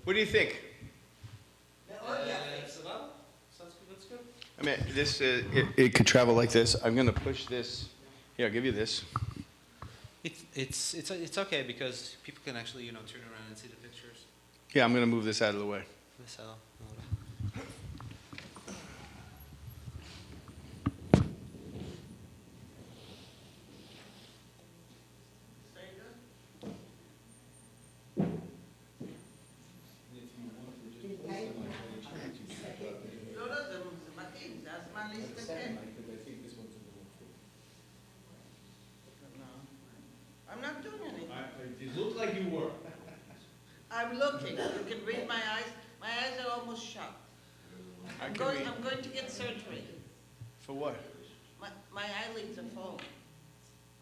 What do you think? That's good. I mean, this it could travel like this. I'm gonna push this. Here, I'll give you this. It's okay because people can actually turn around and see the pictures. Yeah, I'm gonna move this out of the way. I'm not doing anything. It looked like you were. I'm looking. You can read my eyes. My eyes are almost shut. I'm going to get surgery. For what? My eyelids are falling,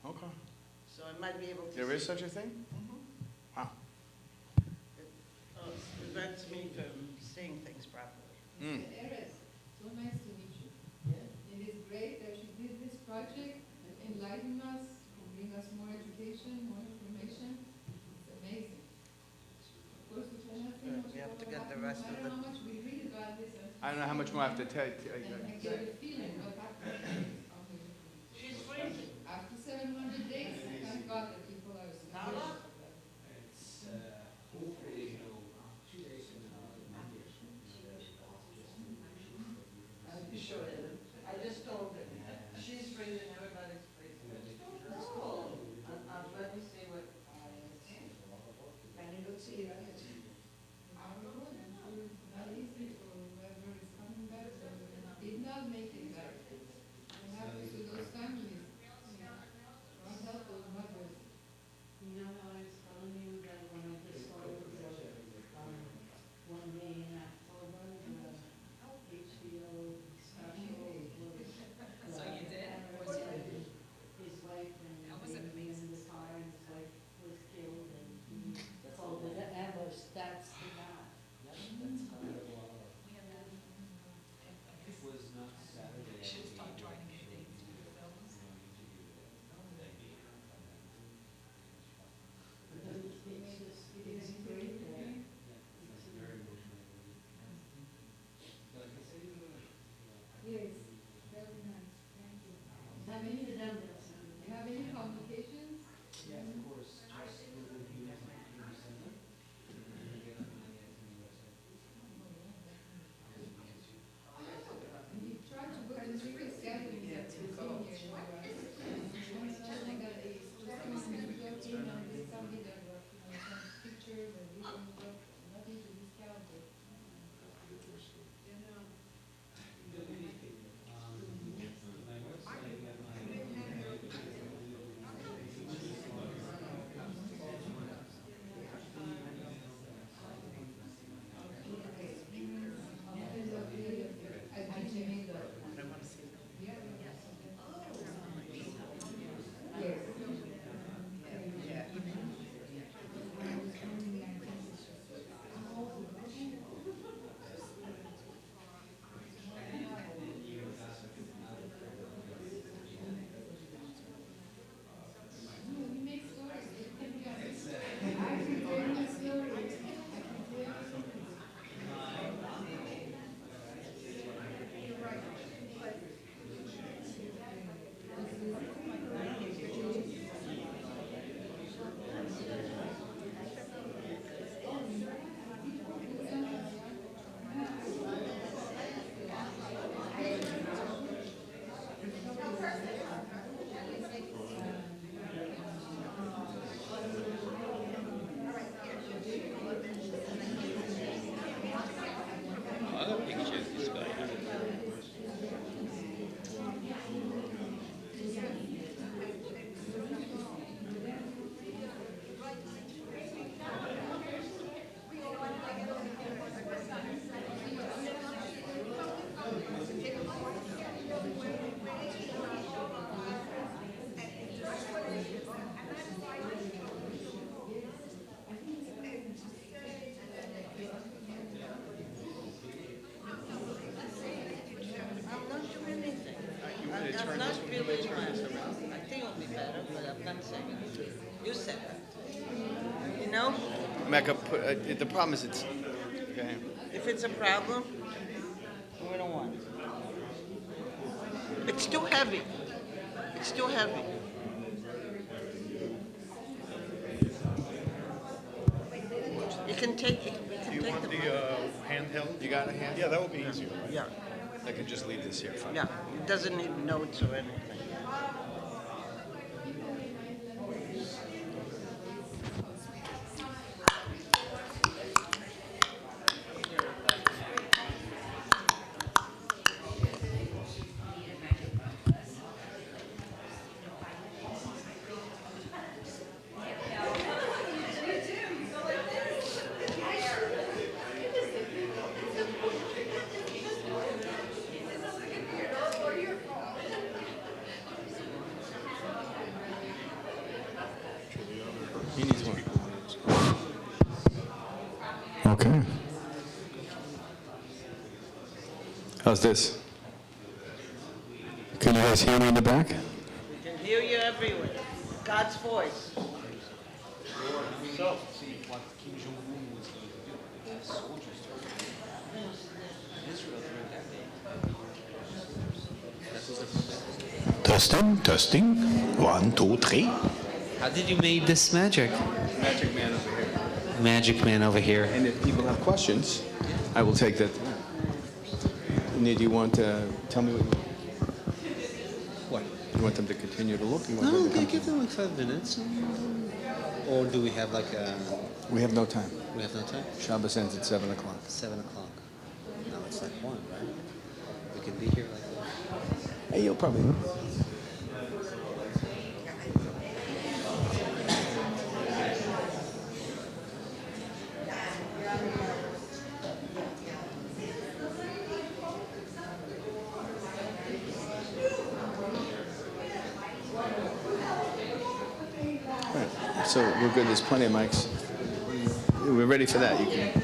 Okay. so I might be able to. There is see. such a thing? Wow. It prevents me from seeing things properly. Mm. Erez, so nice to meet you. It is great that you did this project and enlighten us, bring us more education, more information. It's amazing. Of course, we cannot say much We have about to what get the happened, rest no of matter the- how much we read about this. I don't know how much more I have to tell you. And I get a feeling what happened. She's freezing. After 700 days, thank God that people are so Now look. It's hopefully 2 days from now. I'll be sure. I just told her. She's freezing. Everybody's freezing. Oh. Let me see what. Can you see that? not easy for whoever is coming back, so did not make it back. What happens to those families? God help those mothers. You know how I was telling you that when I just started one day in October, the HBO special was. So you did? His wife and baby in the car, and his wife was killed, and he called it Evers, that's the guy. It was not Saturday. Should start trying to get dates for the films. It is great there. Yes, very nice, thank you. Have any of them Do you have any complications? Yeah, of course. You try to book the biggest gatherings that you've seen here. Once I got a specimen job in and there's somebody that was, some pictures and video stuff, nothing to discount it. We make stories. I can tell you a story. I can tell you. Other pictures, this guy. I'm not doing anything. You want to turn I'm not this one? feeling well. I think it'll be better, but I'm not saying it. You said that. You know? Mecca, the problem is it's Okay. If it's a problem, we don't want it. It's too heavy. It's too heavy. You can take it. You can Do you take want the the handheld? You got a hand? Yeah, that would be easier. Yeah, I could just leave this here. Fine. yeah. It doesn't need notes or anything. He needs one. Okay. How's this? Can you guys hear me in the back? We can hear you everywhere. God's voice. So, see what Kim Jong-un was going to do. Have soldiers to Israel during that day. Testing, testing. 1, 2, 3. How did you make this magic? Magic man over here. Magic man over here. And if people have questions, I will take that. Do you want to tell me what you want? What? You want them to continue to look? You want No, them to we come? give them like 5 minutes. Or do we have like a... We have no time. We have no time? Shabbos ends at 7 o'clock. 7 o'clock. No, it's like 1, right? We can be here like Hey, you'll probably. Right. So we're good. There's plenty of mics. We're ready for that. You can.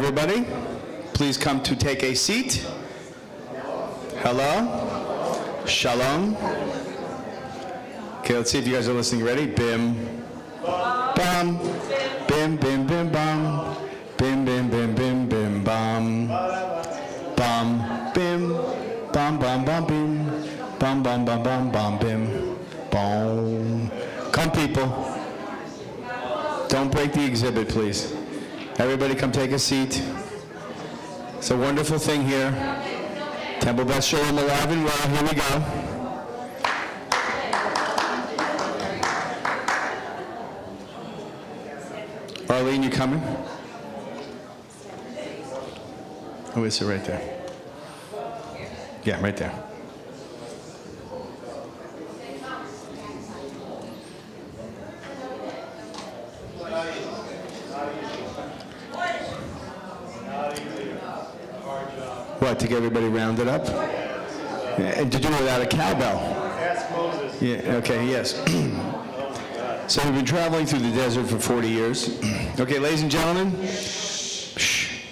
everybody. Please come to take a seat. Hello. Shalom. Okay, let's see if you guys are listening. Ready? Bim. Bam. Bim, bim, bim, bam. Bim, bim, bim, bim, bim, bam. Bam, bim. Bam, bam, bam, bim. Bam, bam, bam, bam, bam, bim. Boom. Come, people. Don't break the exhibit, please. Everybody come take a seat. It's a wonderful thing here. Temple Beth Shalom alive and well. Here we go. Arlene, you coming? Oh, it's right there. Yeah, right there. What, to get everybody rounded up? And to do it without a cowbell? Ask Moses. Yeah, okay, yes. So we've been traveling through the desert for 40 years. Okay, ladies and gentlemen. Shh.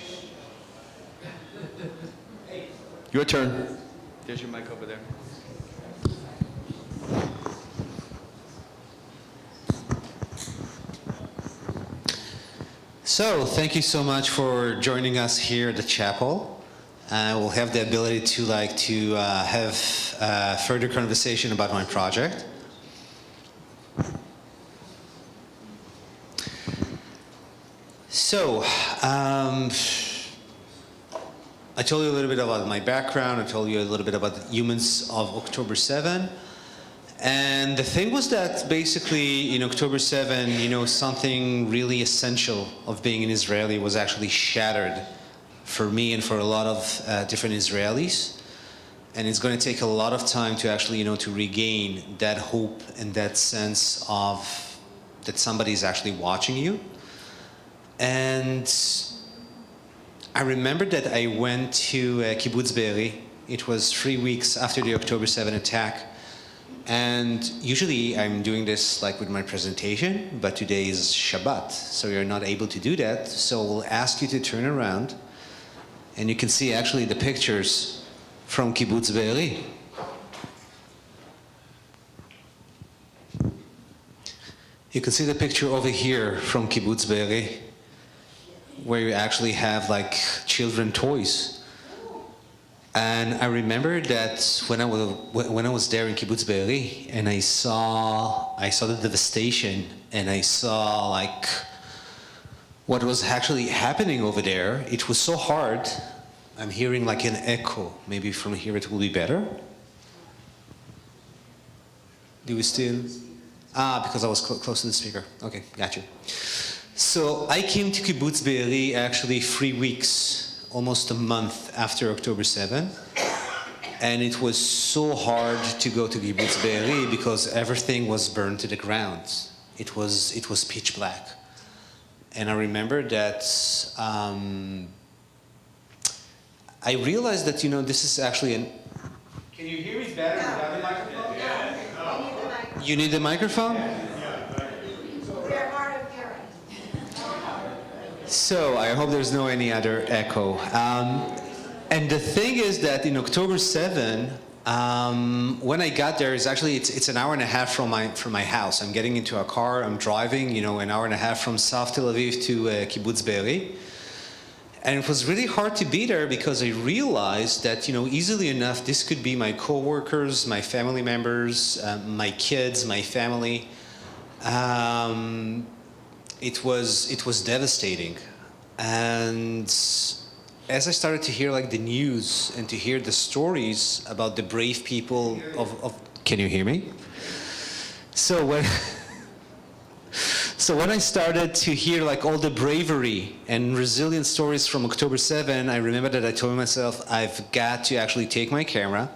Your turn. There's your mic over there. So, thank you so much for joining us here at the chapel. We'll have the ability to have further conversation about my project. So, I told you a little bit about my background. I told you a little bit about the humans of October 7. And the thing was that basically in October 7, something really essential of being an Israeli was actually shattered for me and for a lot of different Israelis. And it's going to take a lot of time to actually, to regain that hope and that sense of that somebody is actually watching you. And I remember that I went to Kibbutz Be'eri. It was 3 weeks after the October 7 attack. And usually I'm doing this like with my presentation, but today is Shabbat, so you're not able to do that. So we'll ask you to turn around, and you can see actually the pictures from Kibbutz Be'eri. You can see the picture over here from Kibbutz Be'eri, where you actually have like children toys. And I remember that when I was there in Kibbutz Be'eri, and I saw the devastation, and I saw like what was actually happening over there. It was so hard. I'm hearing like an echo. Maybe from here it will be better. Do we still? Because I was close to the speaker. Okay, got you. So I came to Kibbutz Be'eri actually 3 weeks. Almost a month after October 7, and it was so hard to go to Kibbutz Be'eri because everything was burned to the ground. It was pitch black, and I remember that I realized that this is actually an. Can you hear me better without the microphone? Yeah. You need the microphone? So I hope there's no any other echo. And the thing is that in October 7, when I got there, it's an hour and a half from my house. I'm getting into a car. I'm driving, an hour and a half from South Tel Aviv to Kibbutz Be'eri. And it was really hard to be there because I realized that easily enough this could be my coworkers, my family members, my kids, my family. It was devastating. And as I started to hear like the news and to hear the stories about the brave people of can you hear me? So when I started to hear like all the bravery and resilient stories from October 7, I remember that I told myself I've got to actually take my camera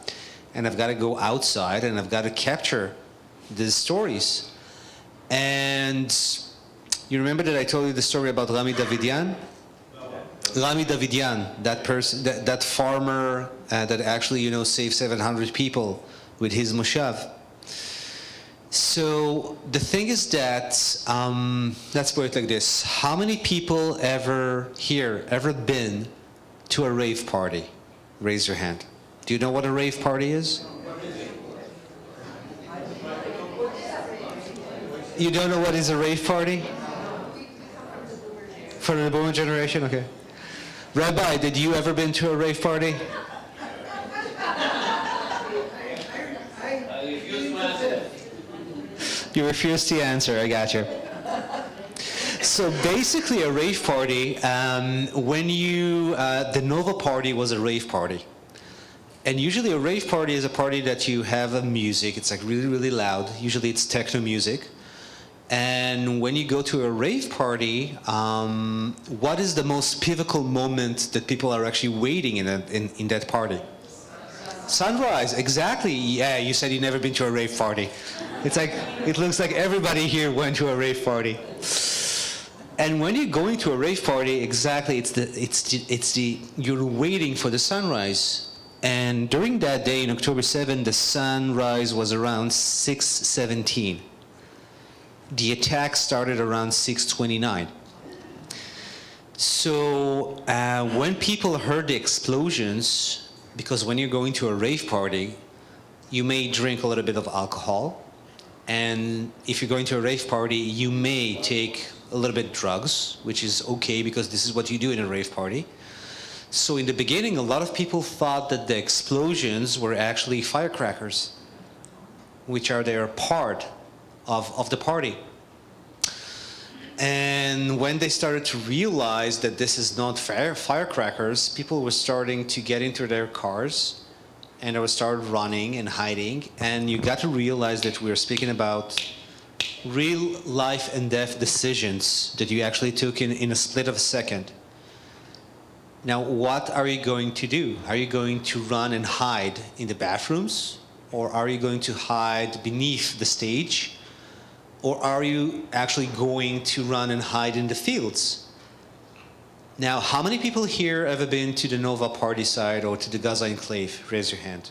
and I've got to go outside and I've got to capture these stories. And you remember that I told you the story about Rami Davidian? Rami Davidian, that person, that farmer that actually, saved 700 people with his moshav. So the thing is that, let's put it like this. How many people ever been to a rave party? Raise your hand. Do you know what a rave party is? You don't know what is a rave party? For the boomer generation? Okay. Rabbi, did you ever been to a rave party? You refuse to answer, I got you. So basically a rave party, the Nova party was a rave party. And usually a rave party is a party that you have a music, it's like really, really loud. Usually it's techno music. And when you go to a rave party, what is the most pivotal moment that people are actually waiting in that party? Sunrise, exactly. Yeah, you said you've never been to a rave party. It's like, it looks like everybody here went to a rave party. And when you're going to a rave party, exactly, you're waiting for the sunrise. And during that day, in October 7, the sunrise was around 6:17. The attack started around 6:29. So when people heard the explosions, because when you're going to a rave party, you may drink a little bit of alcohol. And if you're going to a rave party, you may take a little bit of drugs, which is okay because this is what you do in a rave party. So in the beginning, a lot of people thought that the explosions were actually firecrackers, which are their part of the party. And when they started to realize that this is not firecrackers, people were starting to get into their cars and they would start running and hiding. And you got to realize that we're speaking about real life and death decisions that you actually took in a split of a second. Now, what are you going to do? Are you going to run and hide in the bathrooms? Or are you going to hide beneath the stage? Or are you actually going to run and hide in the fields? Now, how many people here ever been to the Nova party side or to the Gaza enclave? Raise your hand.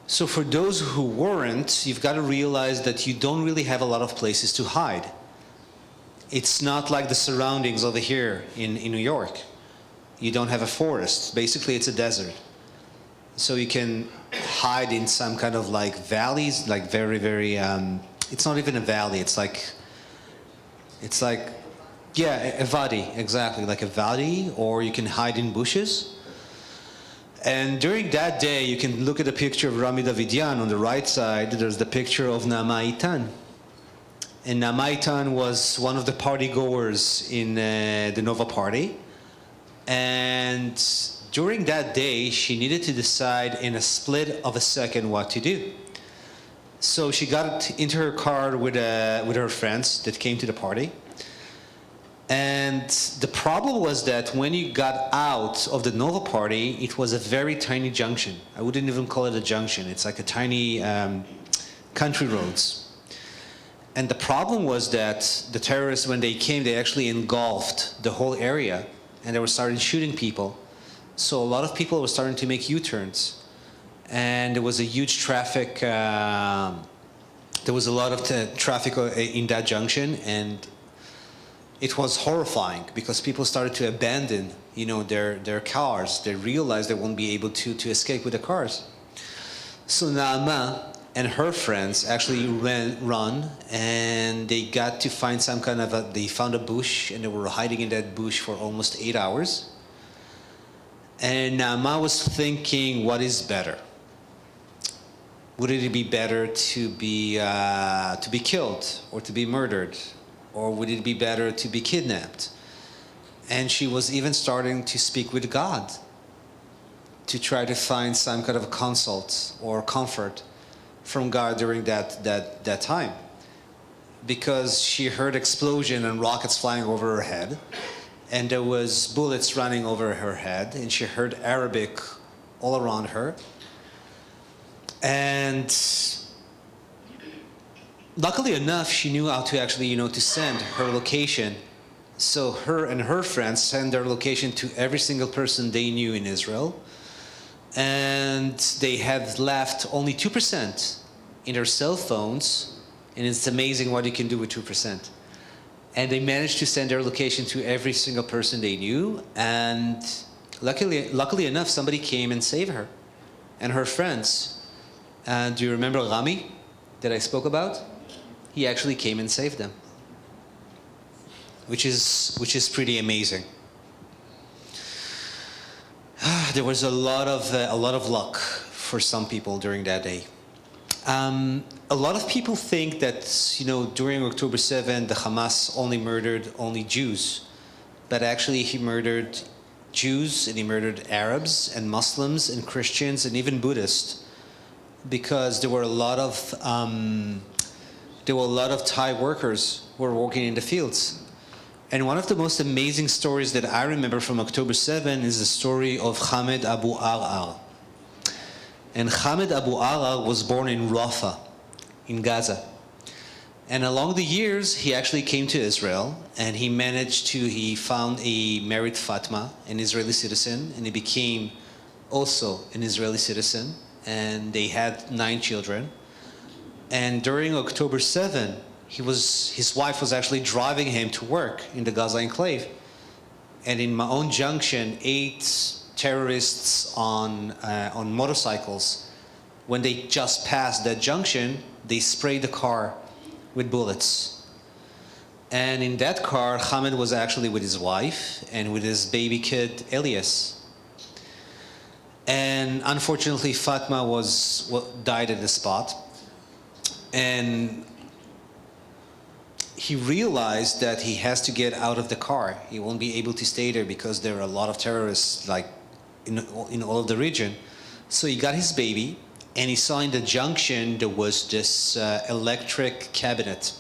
So for those who weren't, you've got to realize that you don't really have a lot of places to hide. It's not like the surroundings over here in New York. You don't have a forest. Basically, it's a desert. So you can hide in some kind of like valleys, like very, very, it's not even a valley, it's like, yeah, a valley, exactly, like a valley, or you can hide in bushes. And during that day, you can look at the picture of Rami Davidian on the right side, there's the picture of Naama Itan. And Naama Itan was one of the party goers in the Nova party. And during that day, she needed to decide in a split of a second what to do. So she got into her car with her friends that came to the party. And the problem was that when you got out of the Nova party, it was a very tiny junction. I wouldn't even call it a junction. It's like a tiny country roads. And the problem was that the terrorists, when they came, they actually engulfed the whole area. And they were starting shooting people. So a lot of people were starting to make U-turns. And there was a huge traffic, there was a lot of traffic in that junction, and it was horrifying because people started to abandon, their cars. They realized they won't be able to escape with the cars. So Naama and her friends actually run, and they got to find some kind of they found a bush, and they were hiding in that bush for almost 8 hours. And Naama was thinking, what is better? Would it be better to be killed or to be murdered? Or would it be better to be kidnapped? And she was even starting to speak with God to try to find some kind of consult or comfort from God during that time. Because she heard explosion and rockets flying over her head. And there was bullets running over her head, and she heard Arabic all around her. And luckily enough, she knew how to actually, to send her location. So her and her friends sent their location to every single person they knew in Israel. And they had left only 2% in their cell phones, and it's amazing what you can do with 2%. And they managed to send their location to every single person they knew, and luckily enough, somebody came and saved her and her friends. And do you remember Rami that I spoke about? He actually came and saved them, which is pretty amazing. There was a lot of luck for some people during that day. A lot of people think that, during October 7, the Hamas only murdered Jews, but actually he murdered Jews and he murdered Arabs and Muslims and Christians and even Buddhists, because there were a lot of Thai workers who were working in the fields. And one of the most amazing stories that I remember from October 7 is the story of Hamed Abu Ar'ar. And Hamed Abu Ar'ar was born in Rafah, in Gaza. And along the years, he actually came to Israel, and he found a married Fatma, an Israeli citizen, and he became also an Israeli citizen, and they had 9 children. And during October 7, his wife was actually driving him to work in the Gaza enclave. And in Ma'on Junction, 8 terrorists on motorcycles, when they just passed that junction, they sprayed the car with bullets. And in that car, Hamed was actually with his wife and with his baby kid, Elias. And unfortunately, Fatma died at the spot. And he realized that he has to get out of the car. He won't be able to stay there because there are a lot of terrorists in all of the region. So he got his baby, and he saw in the junction there was this electric cabinet,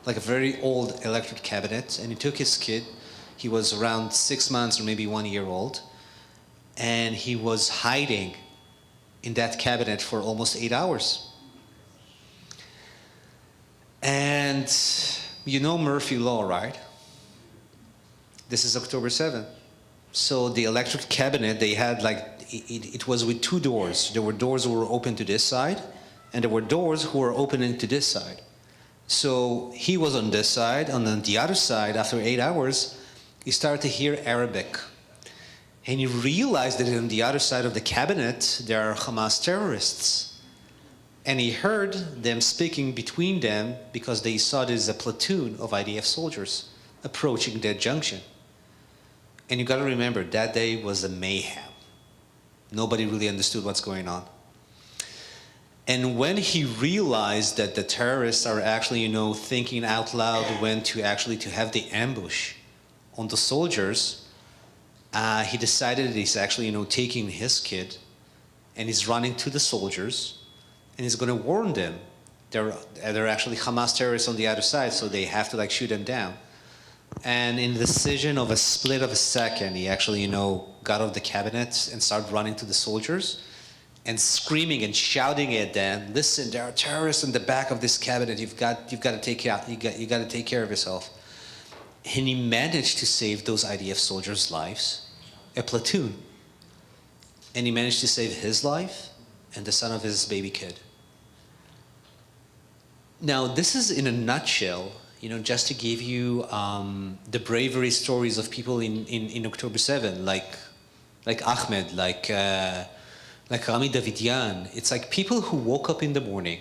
like a very old electric cabinet. And he took his kid. He was around 6 months or maybe 1 year old. And he was hiding in that cabinet for almost 8 hours. And you know Murphy Law, right? This is October 7th. So the electric cabinet, they had it was with 2 doors. There were doors that were open to this side, and there were doors who were opening to this side. So he was on this side, and on the other side, after 8 hours, he started to hear Arabic. And he realized that on the other side of the cabinet, there are Hamas terrorists. And he heard them speaking between them because they saw there's a platoon of IDF soldiers approaching that junction. And you got to remember, that day was a mayhem. Nobody really understood what's going on. And when he realized that the terrorists are actually, thinking out loud when to have the ambush on the soldiers, he decided that he's actually, taking his kid and he's running to the soldiers and he's going to warn them. There are actually Hamas terrorists on the other side, so they have to shoot them down. And in the decision of a split of a second, he actually, got off the cabinet and started running to the soldiers and screaming and shouting at them, "Listen, there are terrorists in the back of this cabinet. You've got to take care of yourself." And he managed to save those IDF soldiers' lives, a platoon. And he managed to save his life and the son of his baby kid. Now, this is in a nutshell, just to give you the bravery stories of people in October 7, like Ahmed, like Rami Davidian. It's like people who woke up in the morning.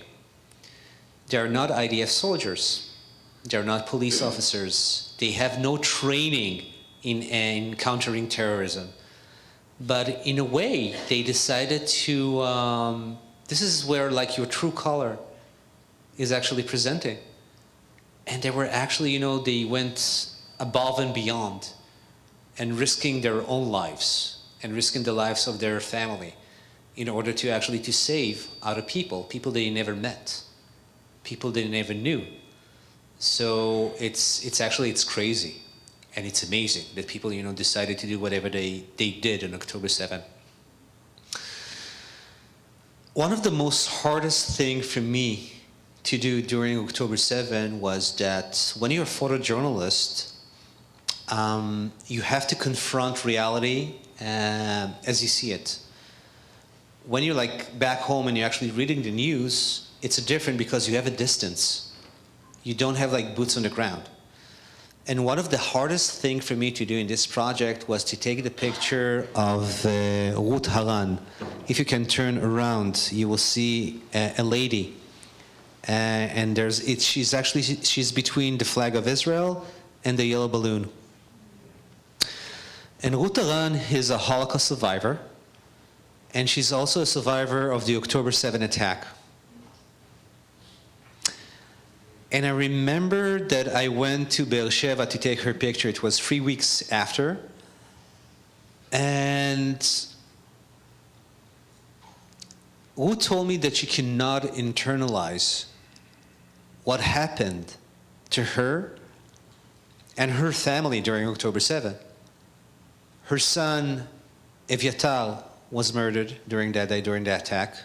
They're not IDF soldiers. They're not police officers. They have no training in countering terrorism. But in a way, they decided to, this is where your true color is actually presenting. And they were actually, they went above and beyond and risking their own lives and risking the lives of their family in order to save other people they never met, people they never knew. So it's crazy. And it's amazing that people, decided to do whatever they did on October 7th. One of the most hardest thing for me to do during October 7 was that when you're a photojournalist, you have to confront reality as you see it. When you're back home and you're actually reading the news, it's different because you have a distance. You don't have like boots on the ground. And one of the hardest things for me to do in this project was to take the picture of Ruth Haran. If you can turn around, you will see a lady. And she's between the flag of Israel and the yellow balloon. And Ruth Haran is a Holocaust survivor, and she's also a survivor of the October 7 attack. And I remember that I went to Be'er Sheva to take her picture. It was 3 weeks after. And Ruth told me that she cannot internalize what happened to her and her family during October 7. Her son, Evyatar, was murdered during that day, during the attack.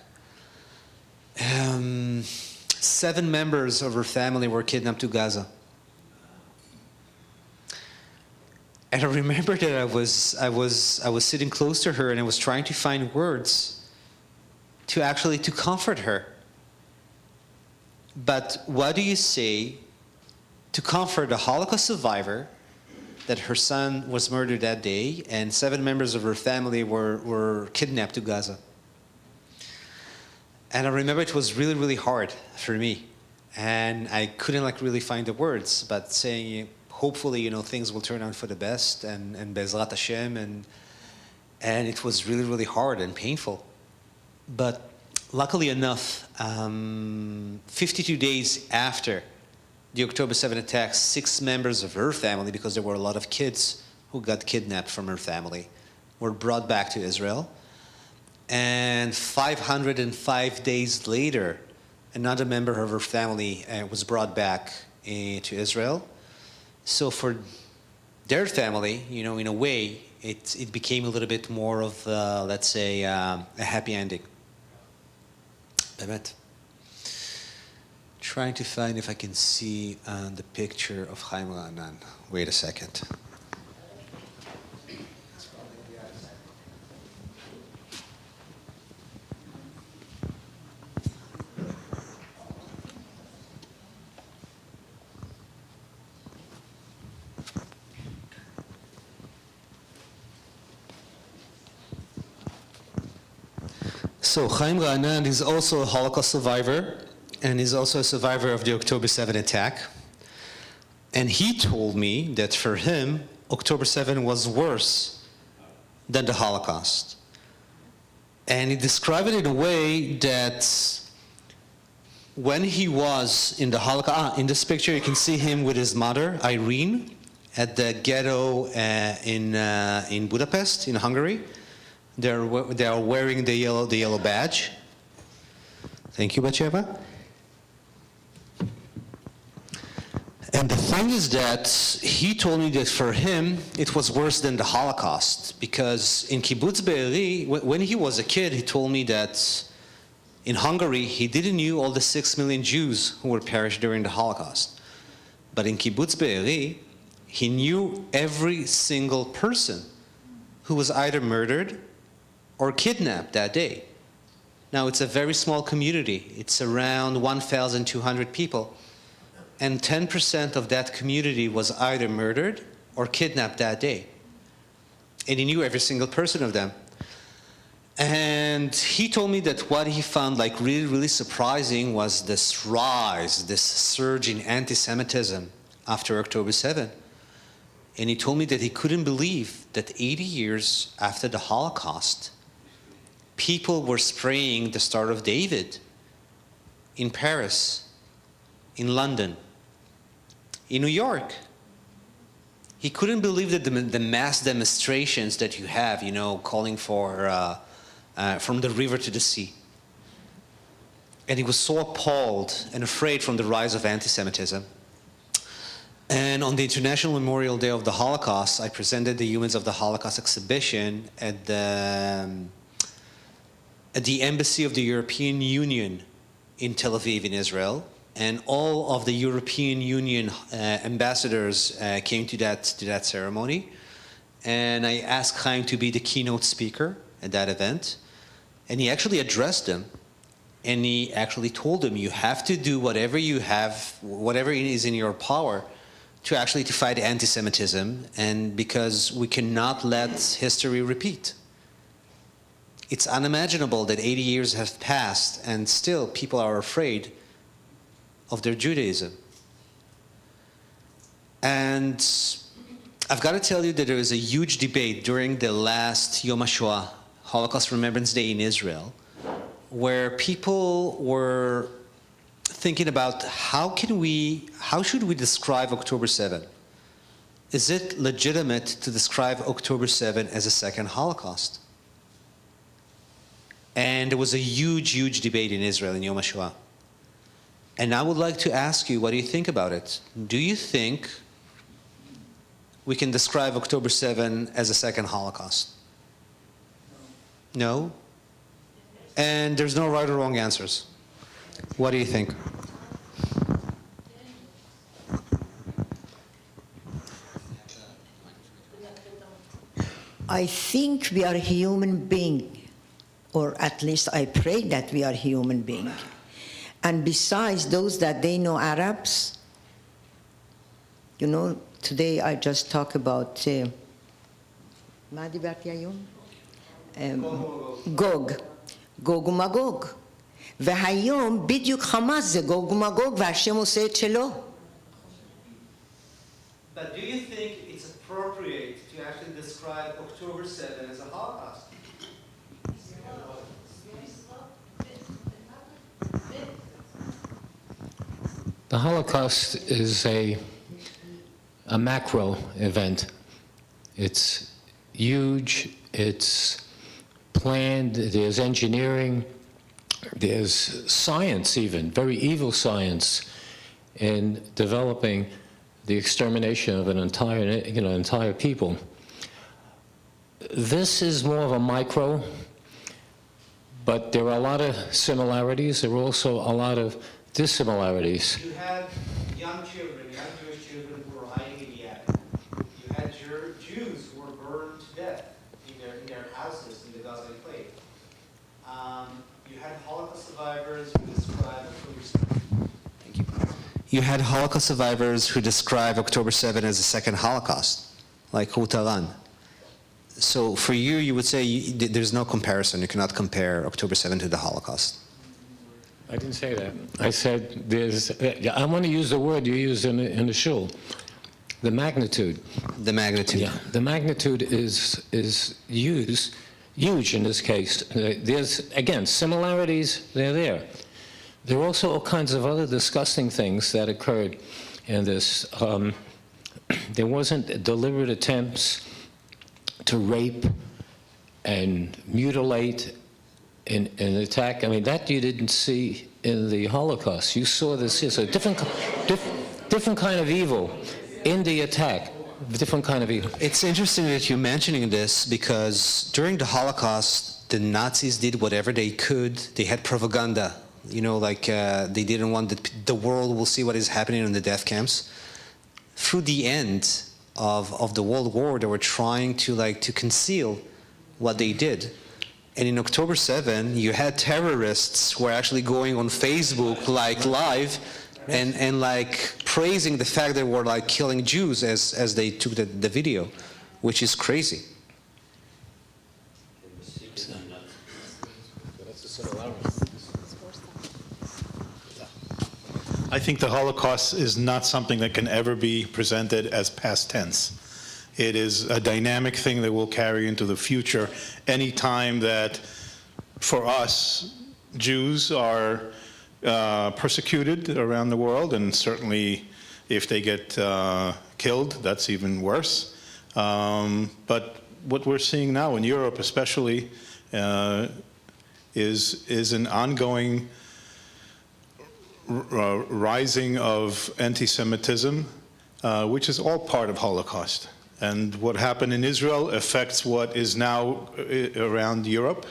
7 members of her family were kidnapped to Gaza. And I remember that I was sitting close to her and I was trying to find words to comfort her. But what do you say to comfort a Holocaust survivor that her son was murdered that day and 7 members of her family were kidnapped to Gaza? And I remember it was really, really hard for me. And I couldn't really find the words, but saying, hopefully, things will turn out for the best and Bezrat Hashem. And it was really, really hard and painful. But luckily enough, 52 days after the October 7 attacks, 6 members of her family, because there were a lot of kids who got kidnapped from her family, were brought back to Israel. And 505 days later, another member of her family was brought back to Israel. So for their family, in a way, it became a little bit more of, let's say, a happy ending. Bemet. Trying to find if I can see the picture of Chaim Ra'anan. Wait a second. So Chaim Ra'anan is also a Holocaust survivor, and is also a survivor of the October 7 attack. And he told me that for him, October 7 was worse than the Holocaust. And he described it in a way that when he was in the Holocaust, in this picture you can see him with his mother, Irene, at the ghetto in Budapest, in Hungary. They are wearing the yellow badge. Thank you, Batsheva. And the thing is that he told me that for him, it was worse than the Holocaust, because in Kibbutz Be'eri, when he was a kid, he told me that in Hungary, he didn't know all the 6 million Jews who were perished during the Holocaust. But in Kibbutz Be'eri, he knew every single person who was either murdered or kidnapped that day. Now, it's a very small community. It's around 1,200 people. And 10% of that community was either murdered or kidnapped that day. And he knew every single person of them. And he told me that what he found really, really surprising was this rise, this surge in anti-Semitism after October 7. And he told me that he couldn't believe that 80 years after the Holocaust, people were spraying the Star of David in Paris, in London, in New York. He couldn't believe that the mass demonstrations that you have, calling for from the river to the sea. And he was so appalled and afraid from the rise of anti-Semitism. And on the International Memorial Day of the Holocaust, I presented the Humans of the Holocaust exhibition at the Embassy of the European Union in Tel Aviv in Israel. And all of the European Union ambassadors came to that ceremony. And I asked Chaim to be the keynote speaker at that event. And he actually addressed them. And he actually told them, you have to do whatever you have, whatever is in your power to fight anti-Semitism, and because we cannot let history repeat. It's unimaginable that 80 years have passed and still people are afraid of their Judaism. And I've got to tell you that there was a huge debate during the last Yom HaShoah, Holocaust Remembrance Day in Israel, where people were thinking about how should we describe October 7? Is it legitimate to describe October 7 as a second Holocaust? And there was a huge, huge debate in Israel in Yom HaShoah. And I would like to ask you, what do you think about it? Do you think we can describe October 7 as a second Holocaust? No? And there's no right or wrong answers. What do you think? I think we are human being, or at least I pray that we are human being. And besides those that they know Arabs, you know, today I just talk about גוג, גוג ומגוג. והיום בדיוק חמאס זה גוג ומגוג והשם עושה את שלו. But do you think it's appropriate to actually describe October 7 as a Holocaust? The Holocaust is a macro event. It's huge, it's planned, there's engineering, there's science even, very evil science in developing the extermination of an entire people. This is more of a micro, but there are a lot of similarities. There are also a lot of dissimilarities. You had young children, young Jewish children who were hiding in the attic. You had Jews who were burned to death in their houses in the Gaza enclave. You had Holocaust survivors who describe October 7. Thank you. You had Holocaust survivors who describe October 7 as a second Holocaust, like Ruth Aran. So for you, you would say there's no comparison. You cannot compare October 7 to the Holocaust. I didn't say that. I said there's, I want to use the word you used in the shul, the magnitude. The magnitude. Yeah, the magnitude is huge in this case. There's, again, similarities, they're there. There are also all kinds of other disgusting things that occurred in this. There wasn't deliberate attempts to rape and mutilate and attack. I mean, that you didn't see in the Holocaust. You saw this here. So different kind of evil in the attack. Different kind of evil. It's interesting that you're mentioning this because during the Holocaust, the Nazis did whatever they could. They had propaganda. You know, like they didn't want the world will see what is happening in the death camps. Through the end of the World War, they were trying to conceal what they did. And in October 7, you had terrorists who were actually going on Facebook live and praising the fact that they were killing Jews as they took the video, which is crazy. I think the Holocaust is not something that can ever be presented as past tense. It is a dynamic thing that will carry into the future. Any time that, for us, Jews are persecuted around the world, and certainly if they get killed, that's even worse. But what we're seeing now in Europe especially is an ongoing rising of anti-Semitism, which is all part of Holocaust. And what happened in Israel affects what is now around Europe.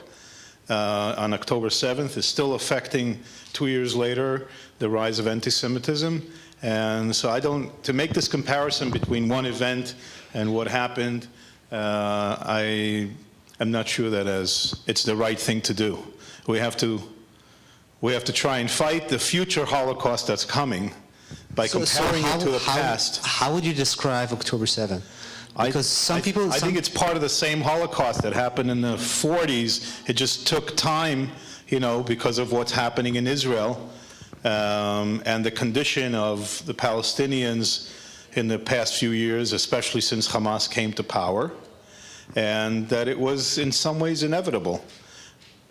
On October 7th is still affecting 2 years later the rise of anti-Semitism. And so to make this comparison between one event and what happened, I am not sure that it's the right thing to do. We have We have to try and fight the future Holocaust that's coming by comparing it to the past. How would you describe October 7? Because some people... I think it's part of the same Holocaust that happened in the 40s. It just took time, because of what's happening in Israel and the condition of the Palestinians in the past few years, especially since Hamas came to power, and that it was in some ways inevitable.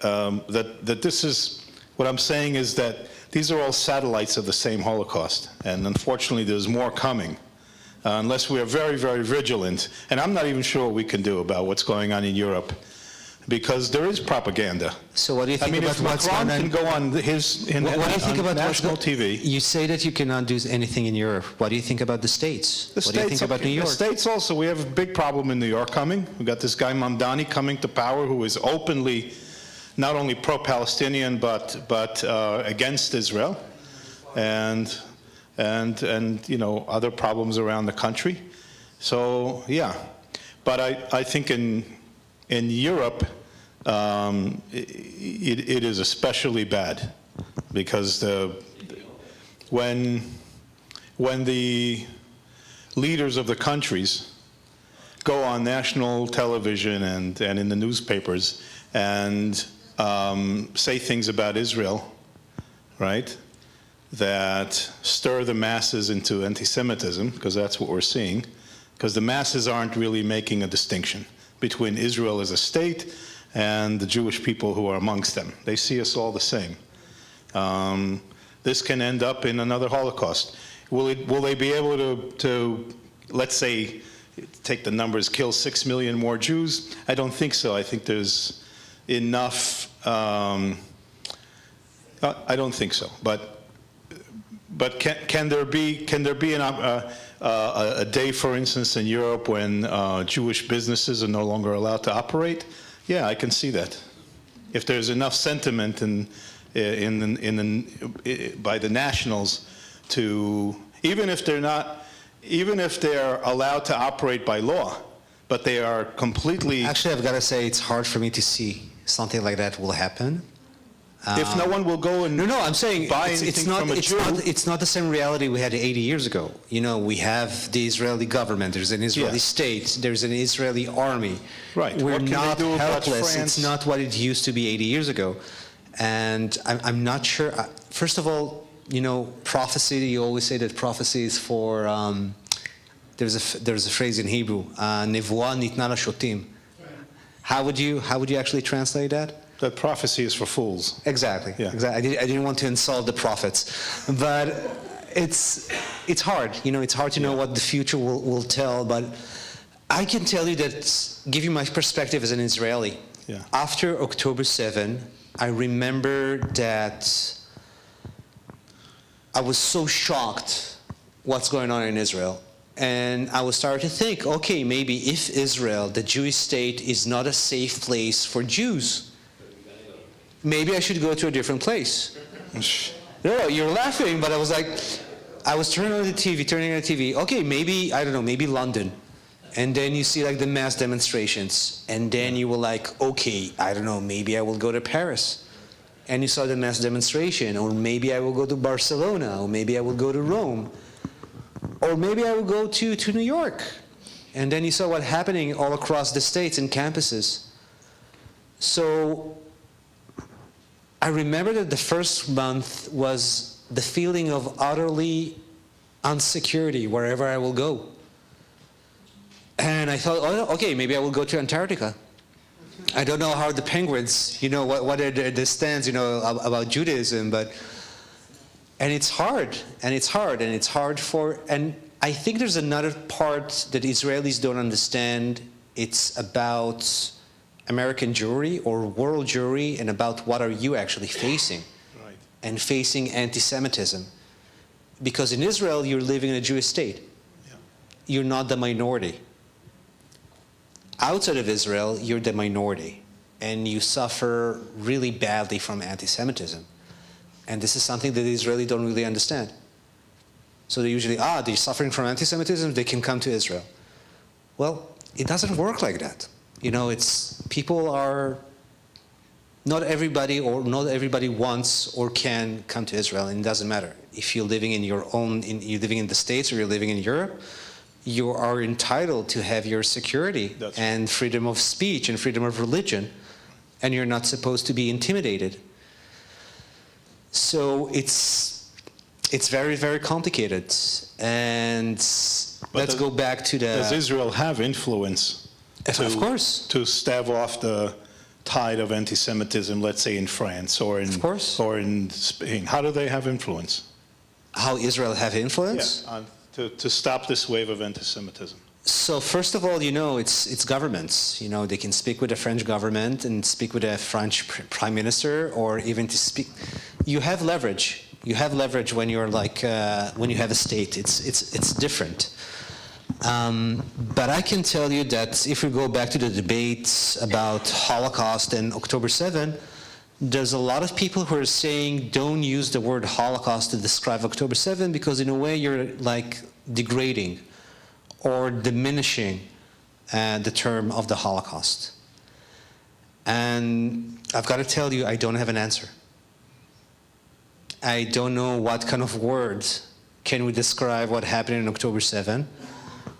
That this is, what I'm saying is that these are all satellites of the same Holocaust, and unfortunately there's more coming. Unless we are very, very vigilant. And I'm not even sure what we can do about what's going on in Europe, because there is propaganda. So what do you think about if what's Macron going on? can go on What do you think about national TV. You say that you cannot do anything in Europe. What do you think about the States? What do you think about New York? The States also, we have a big problem in New York coming. We've got this guy Mamdani coming to power who is openly not only pro-Palestinian but against Israel. And other problems around the country. So, yeah. But I think in Europe, it is especially bad because when the leaders of the countries go on national television and in the newspapers and say things about Israel, right, that stir the masses into anti-Semitism, because that's what we're seeing, because the masses aren't really making a distinction between Israel as a state and the Jewish people who are amongst them. They see us all the same. This can end up in another Holocaust. Will they be able to, let's say, take the numbers, kill 6 million more Jews? I don't think so. I think there's enough, I don't think so. But can there be a day, for instance, in Europe when Jewish businesses are no longer allowed to operate? Yeah, I can see that. If there's enough sentiment by the nationals to, even if they're allowed to operate by law, but they are completely. Actually, I've got to say it's hard for me to see something like that will happen. If no one will go and I'm saying buy it's not the same reality we had 80 years ago. We have the Israeli government, there's an Israeli state, there's an Israeli army. Right. We're What can not they do about helpless. France? It's not what it used to be 80 years ago. And I'm not sure. First of all, prophecy, you always say that prophecy is for, there's a phrase in Hebrew, nevuah nitna lashotim. How would you actually translate that? That prophecy is for fools. Exactly. Yeah. Exactly. I didn't want to insult the prophets, but it's hard. It's hard to know what the future will tell. But I can tell you that, give you my perspective as an Israeli. Yeah. After October 7, I remember that I was so shocked what's going on in Israel. And I was starting to think, okay, maybe if Israel, the Jewish state, is not a safe place for Jews, maybe I should go to a different place. No, you're laughing, but I was turning on the TV, okay, maybe, I don't know, maybe London. And then you see the mass demonstrations. And then you were like, okay, I don't know, maybe I will go to Paris. And you saw the mass demonstration. Or maybe I will go to Barcelona. Or maybe I will go to Rome. Or maybe I will go to New York. And then you saw what's happening all across the states and campuses. So I remember that the first month was the feeling of utterly insecurity wherever I will go. And I thought, okay, maybe I will go to Antarctica. I don't know how the penguins, what are the stands, about Judaism, and it's hard, and I think there's another part that Israelis don't understand. It's about American Jewry or world Jewry, and about what are you actually facing, Right. and facing anti-Semitism. Because in Israel, you're living in a Jewish state. Yeah. You're not the minority. Outside of Israel, you're the minority, and you suffer really badly from anti-Semitism. And this is something that the Israelis don't really understand. So they usually, they're suffering from anti-Semitism, they can come to Israel. Well, it doesn't work like that. People are not everybody wants or can come to Israel, and it doesn't matter. If you're living in you're living in the States or you're living in Europe, you are entitled to have your security and freedom of speech and freedom of religion, and you're not supposed to be intimidated. So it's very, very complicated. And let's go back to the... Does Israel have influence Of course. to stave off the tide of anti-Semitism, let's say in France or in, Of course. or in Spain? How do they have influence? How Israel have influence? To stop this wave of anti-Semitism. So first of all, it's governments. They can speak with the French government and speak with a French prime minister, or even to speak. You have leverage. You have leverage when you're when you have a state. It's different. But I can tell you that if we go back to the debates about Holocaust and October 7, there's a lot of people who are saying don't use the word Holocaust to describe October 7 because in a way you're degrading or diminishing the term of the Holocaust. And I've got to tell you, I don't have an answer. I don't know what kind of words can we describe what happened on October 7.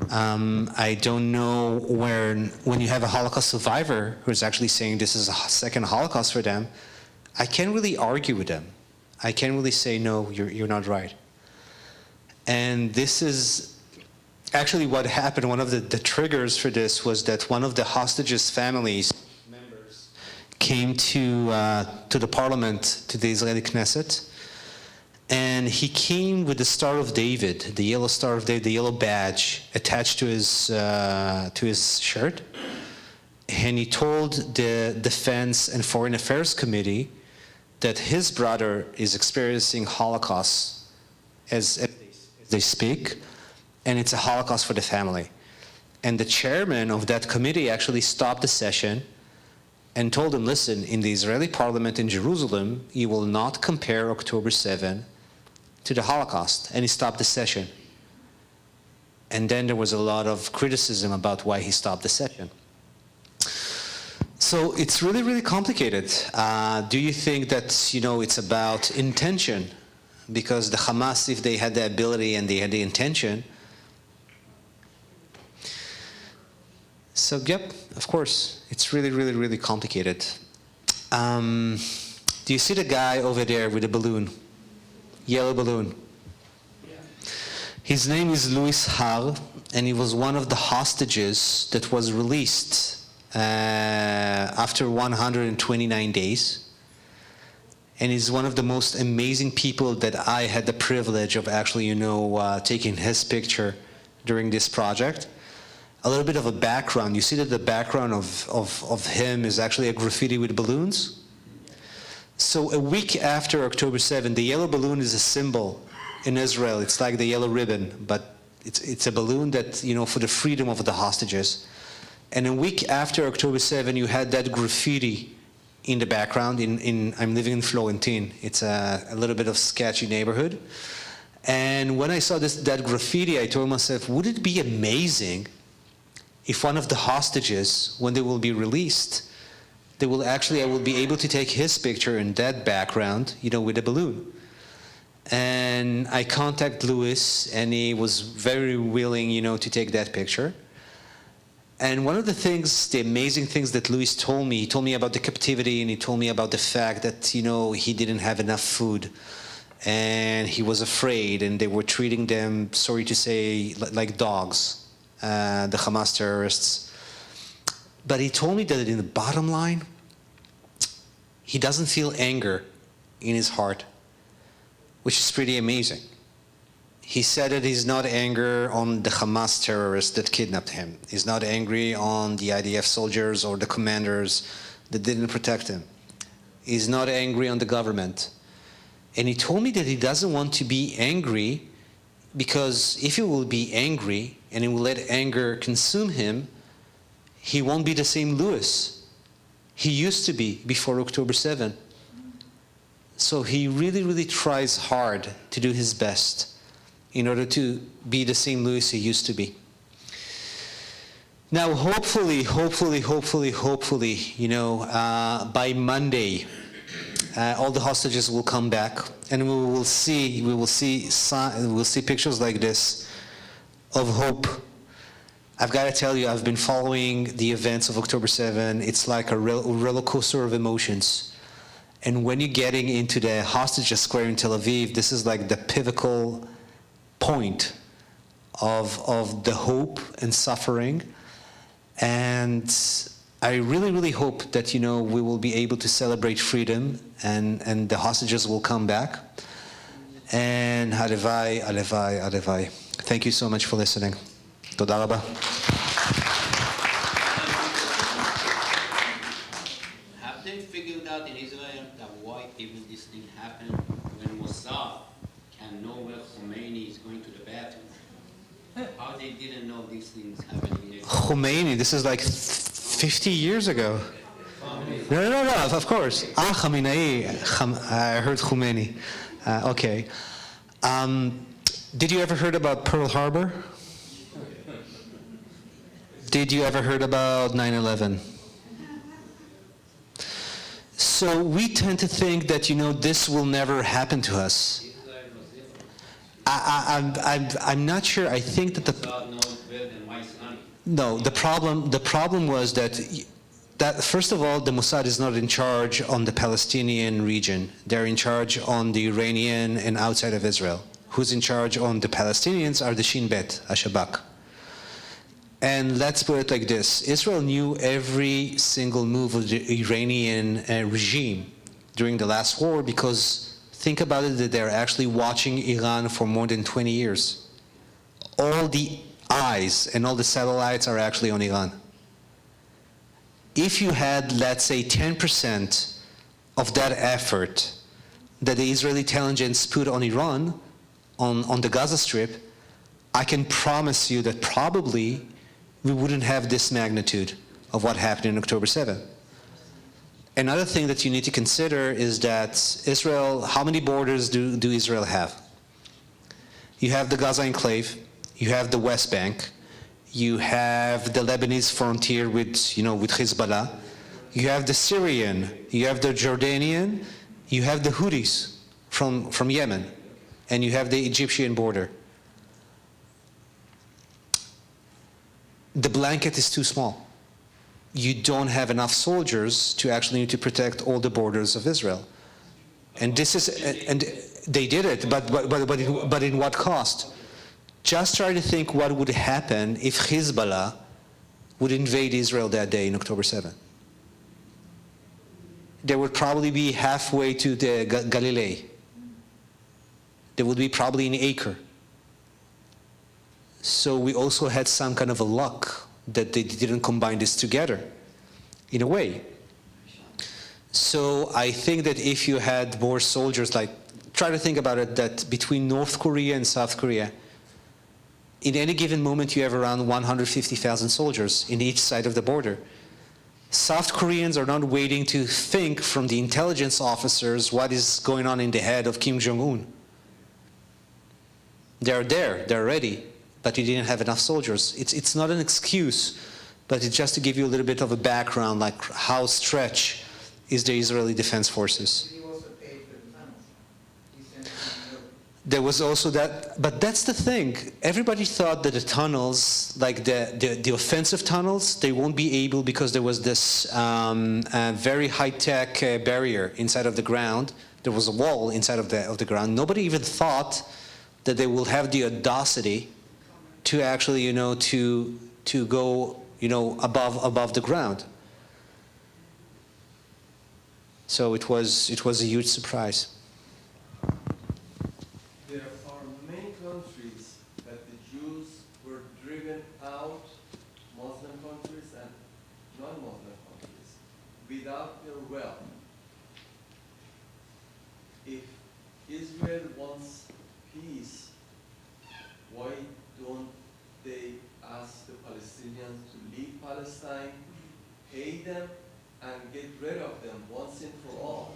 I don't know when you have a Holocaust survivor who's actually saying this is a second Holocaust for them, I can't really argue with them. I can't really say, no, you're not right. And this is actually what happened. One of the triggers for this was that one of the hostages' families members came to the parliament, to the Israeli Knesset, and he came with the Star of David, the yellow Star of David, the yellow badge attached to his shirt. And he told the Defense and Foreign Affairs Committee that his brother is experiencing Holocaust as they speak, and it's a Holocaust for the family. And the chairman of that committee actually stopped the session and told him, listen, in the Israeli parliament in Jerusalem, you will not compare October 7 to the Holocaust. And he stopped the session. And then there was a lot of criticism about why he stopped the session. So it's really, really complicated. Do you think that, it's about intention? Because the Hamas, if they had the ability and they had the intention. So, yep, of course, it's really, really, really complicated. Do you see the guy over there with the balloon? Yellow balloon. His name is Louis Har, and he was one of the hostages that was released after 129 days. And he's one of the most amazing people that I had the privilege of actually, taking his picture during this project. A little bit of a background. You see that the background of him is actually a graffiti with balloons? So a week after October 7, the yellow balloon is a symbol in Israel. It's like the yellow ribbon, but it's a balloon that, for the freedom of the hostages. And a week after October 7, you had that graffiti in the background. I'm living in Florentine. It's a little bit of sketchy neighborhood. And when I saw that graffiti, I told myself, would it be amazing if one of the hostages, when they will be released, I will be able to take his picture in that background, with a balloon. And I contacted Louis, and he was very willing, to take that picture. And one of the amazing things that Louis told me, he told me about the captivity, and he told me about the fact that, he didn't have enough food. And he was afraid, and they were treating them, sorry to say, like dogs, the Hamas terrorists. But he told me that in the bottom line, he doesn't feel anger in his heart, which is pretty amazing. He said that he's not angry on the Hamas terrorists that kidnapped him. He's not angry on the IDF soldiers or the commanders that didn't protect him. He's not angry on the government. And he told me that he doesn't want to be angry because if he will be angry and he will let anger consume him, he won't be the same Louis he used to be before October 7. So he really, really tries hard to do his best in order to be the same Louis he used to be. Now, hopefully, by Monday, all the hostages will come back, and we'll see pictures like this of hope. I've got to tell you, I've been following the events of October 7. It's like a roller coaster of emotions. And when you're getting into the hostages square in Tel Aviv, this is like the pivotal point of the hope and suffering. And I really, really hope that, we will be able to celebrate freedom and the hostages will come back. And Halevai, Halevai, Halevai. Thank you so much for listening. Toda rabba. Have they figured out in Israel that why even this thing happened when Mossad can know where Khomeini is going to the bathroom? How they didn't know these things happening here? Khomeini, this is like 50 years ago. No, of course. Khamenei. I heard Khomeini. Okay. Did you ever heard about Pearl Harbor? Did you ever heard about 9/11? So we tend to think that, this will never happen to us. I'm not sure. I think that the problem was that first of all, the Mossad is not in charge on the Palestinian region. They're in charge on the Iranian and outside of Israel. Who's in charge on the Palestinians are the Shin Bet, Shabak. And let's put it like this. Israel knew every single move of the Iranian regime during the last war because think about it that they're actually watching Iran for more than 20 years. All the eyes and all the satellites are actually on Iran. If you had, let's say, 10% of that effort that the Israeli intelligence put on Iran, on the Gaza Strip, I can promise you that probably we wouldn't have this magnitude of what happened in October 7. Another thing that you need to consider is that Israel, how many borders do Israel have? You have the Gaza enclave, you have the West Bank, you have the Lebanese frontier with Hezbollah, you have the Syrian, you have the Jordanian, you have the Houthis from Yemen, and you have the Egyptian border. The blanket is too small. You don't have enough soldiers to actually need to protect all the borders of Israel. And they did it, but in what cost? Just try to think what would happen if Hezbollah would invade Israel that day in October 7. They would probably be halfway to the Galilee. They would be probably in Acre. So we also had some kind of a luck that they didn't combine this together, in a way. So I think that if you had more soldiers, try to think about it, that between North Korea and South Korea, in any given moment you have around 150,000 soldiers in each side of the border. South Koreans are not waiting to think from the intelligence officers what is going on in the head of Kim Jong-un. They're there, they're ready. But you didn't have enough soldiers. It's not an excuse, but it's just to give you a little bit of a background, like how stretched is the Israeli Defense Forces. He also paid for the tunnels. He sent them. There was also that, but that's the thing. Everybody thought that the tunnels, like the offensive tunnels, they won't be able because there was this very high-tech barrier inside of the ground. There was a wall inside of the ground. Nobody even thought that they will have the audacity to actually, to go, above the ground. So it was a huge surprise. There are many countries that the Jews were driven out, Muslim countries and non-Muslim countries, without their will. If Israel wants peace, why don't they ask the Palestinians to leave Palestine, pay them, and get rid of them once and for all?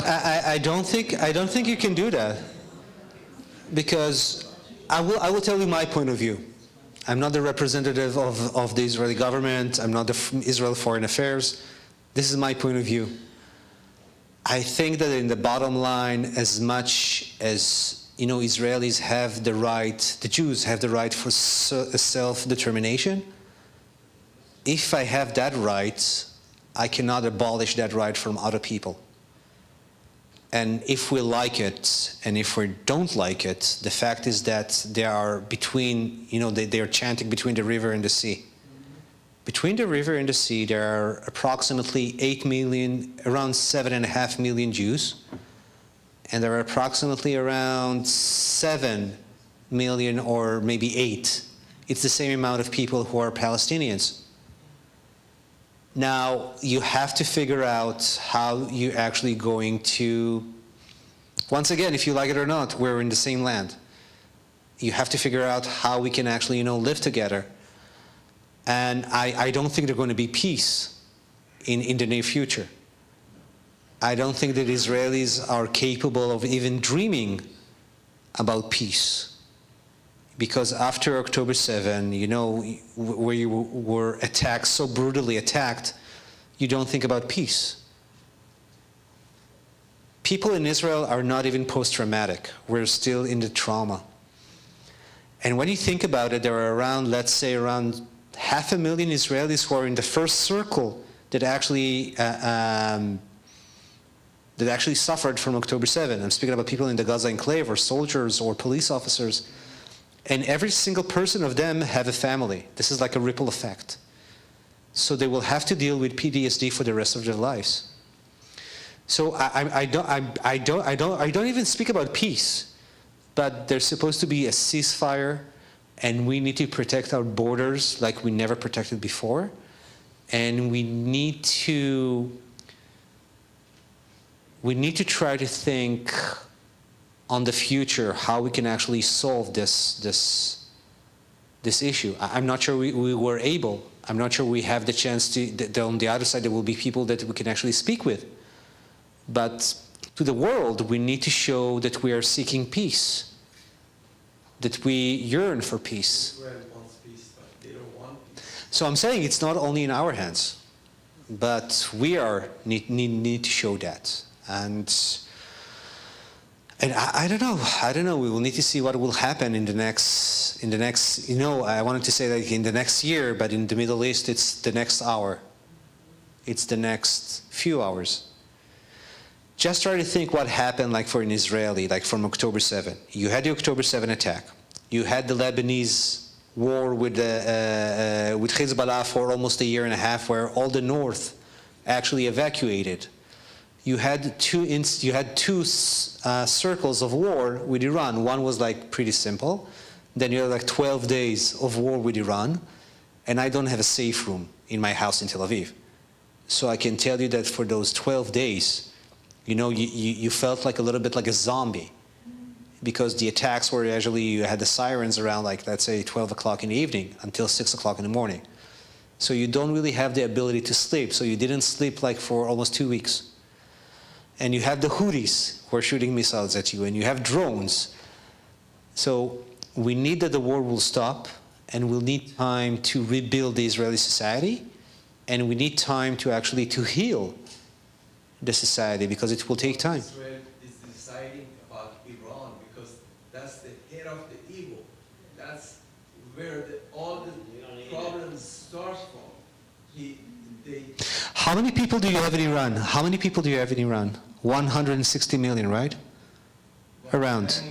I don't think you can do that, because I will tell you my point of view. I'm not the representative of the Israeli government. I'm not the Israel Foreign Affairs. This is my point of view. I think that in the bottom line, as much as Israelis have the right, the Jews have the right for self-determination, if I have that right, I cannot abolish that right from other people. And if we like it, and if we don't like it, the fact is that they are between, they are chanting between the river and the sea. Between the river and the sea, there are approximately 8 million, around 7.5 million Jews, and there are approximately around 7 million or maybe 8. It's the same amount of people who are Palestinians. Now, you have to figure out how you're actually going to, once again, if you like it or not, we're in the same land. You have to figure out how we can actually, live together. And I don't think there's going to be peace in the near future. I don't think that Israelis are capable of even dreaming about peace. Because after October 7, where you were attacked, so brutally attacked, you don't think about peace. People in Israel are not even post-traumatic. We're still in the trauma. And when you think about it, there are around, let's say, around 500,000 Israelis who are in the first circle that actually suffered from October 7. I'm speaking about people in the Gaza enclave, or soldiers, or police officers. And every single person of them have a family. This is like a ripple effect. So they will have to deal with PTSD for the rest of their lives. So I don't even speak about peace, but there's supposed to be a ceasefire, and we need to protect our borders like we never protected before, and we need to try to think on the future, how we can actually solve this issue. I'm not sure we were able. I'm not sure we have the chance to, on the other side, there will be people that we can actually speak with. But to the world, we need to show that we are seeking peace, that we yearn for peace. Israel wants peace, but they don't want peace. So I'm saying it's not only in our hands, but we need to show that. And I don't know. We will need to see what will happen in the next. I wanted to say like in the next year, but in the Middle East, it's the next hour. It's the next few hours. Just try to think what happened, like for an Israeli, like from October 7. You had the October 7 attack. You had the Lebanese war with Hezbollah for almost a year and a half, where all the north actually evacuated. You had two circles of war with Iran. One was like pretty simple. Then you had like 12 days of war with Iran. And I don't have a safe room in my house in Tel Aviv. So I can tell you that for those 12 days, you felt like a little bit like a zombie. Because the attacks were actually, you had the sirens around like, let's say, 12 o'clock in the evening until 6 o'clock in the morning. So you don't really have the ability to sleep. So you didn't sleep like for almost 2 weeks. And you have the Houthis who are shooting missiles at you, and you have drones. So we need that the war will stop, and we'll need time to rebuild the Israeli society, and we need time to actually to heal the society, because it will take time. Israel is deciding about Iran because that's the head of the evil. That's where all the problems start from. How many people do you have in Iran? How many people do you have in Iran? 160 million, right? Around.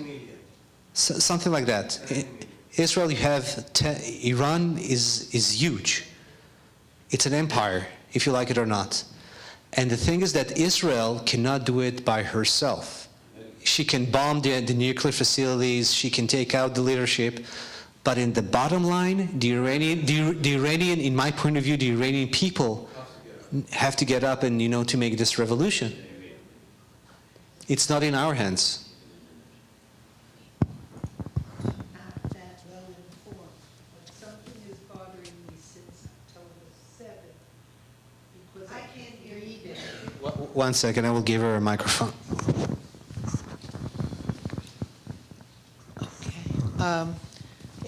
Something like that. Israel, you have, Iran is huge. It's an empire, if you like it or not. And the thing is that Israel cannot do it by herself. She can bomb the nuclear facilities, she can take out the leadership, but in the bottom line, the Iranian, in my point of view, the Iranian people have to get up and, to make this revolution. It's not in our hands. Not that well informed, but something is bothering me since October 7, because I can't hear either. 1 second, I will give her a microphone.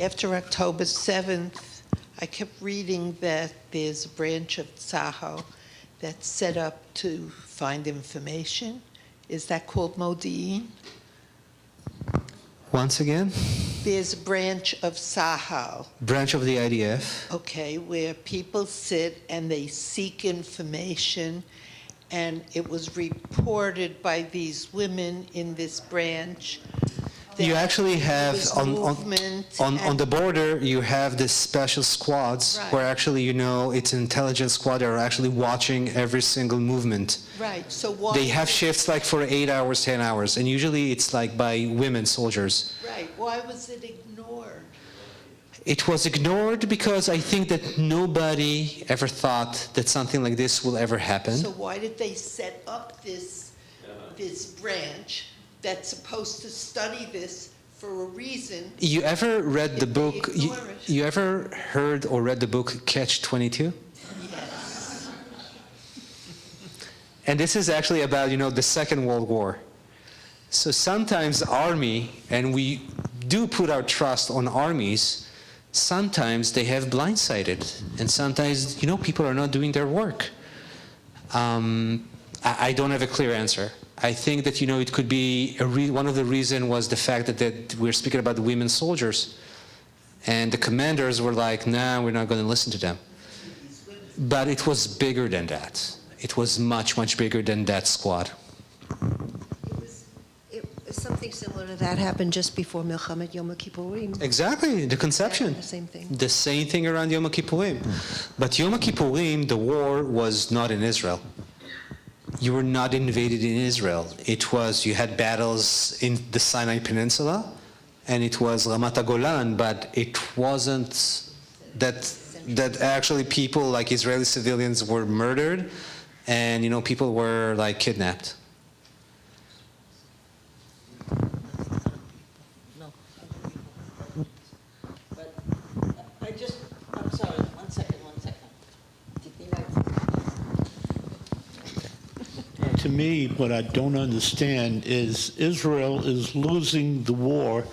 after October 7th, I kept reading that there's a branch of Tzahal that's set up to find information. Is that called Modi'in? Once again, There's a branch of Tzahal, branch of the IDF. okay, where people sit and they seek information, and it was reported by these women in this branch. You that actually have there was on movement on and- the border. You have this special squads Right. where actually it's an intelligence squad that are actually watching every single movement. Right, so why? They have shifts like for 8 hours, 10 hours, and usually it's like by women soldiers. Right, why was it ignored? It was ignored because I think that nobody ever thought that something like this will ever happen. So why did they set up this branch that's supposed to study this for a reason? You ever read the If they book? You, ignore it. you ever heard or read the book Catch-22? Yes. And this is actually about, the Second World War. So sometimes army, and we do put our trust on armies, sometimes they have blindsided. And sometimes, people are not doing their work. I don't have a clear answer. I think that, it could be, one of the reasons was the fact that we're speaking about the women soldiers. And the commanders were like, nah, we're not going to listen to them. But it was bigger than that. It was much, much bigger than that squad. Something similar to that happened just before Milchamet Yom Kippurim. Exactly, the conception. The same thing. The same thing around Yom Kippurim. But Yom Kippurim, the war was not in Israel. You were not invaded in Israel. It was, you had battles in the Sinai Peninsula, and it was Ramat HaGolan, but it wasn't that actually people, like Israeli civilians, were murdered, and people were like kidnapped. No. But I'm sorry, one second. To me, what I don't understand is Israel is losing the war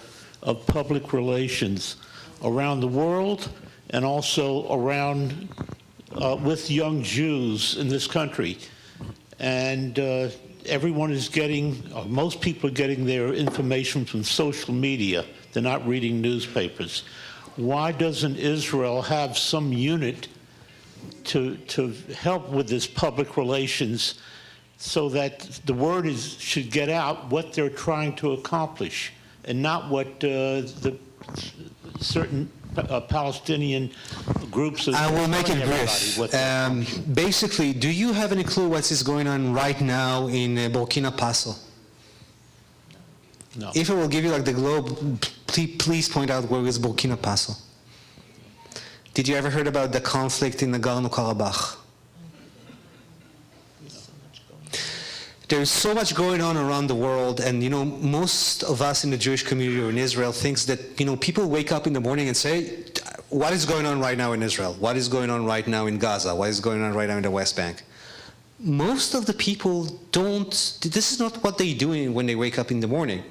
of public relations around the world and also around with young Jews in this country. And everyone is most people are getting their information from social media. They're not reading newspapers. Why doesn't Israel have some unit to help with this public relations so that the word should get out what they're trying to accomplish and not what the certain Palestinian groups are I will make it telling everybody brief. what they're accomplishing? Basically, do you have any clue what is going on right now in Burkina Faso? No. If I will give you like the globe, please point out where is Burkina Faso. Did you ever heard about the conflict in Nagorno-Karabakh? There's so much going on around the world, and most of us in the Jewish community or in Israel thinks that people wake up in the morning and say, what is going on right now in Israel? What is going on right now in Gaza? What is going on right now in the West Bank? Most of the people this is not what they do when they wake up in the morning.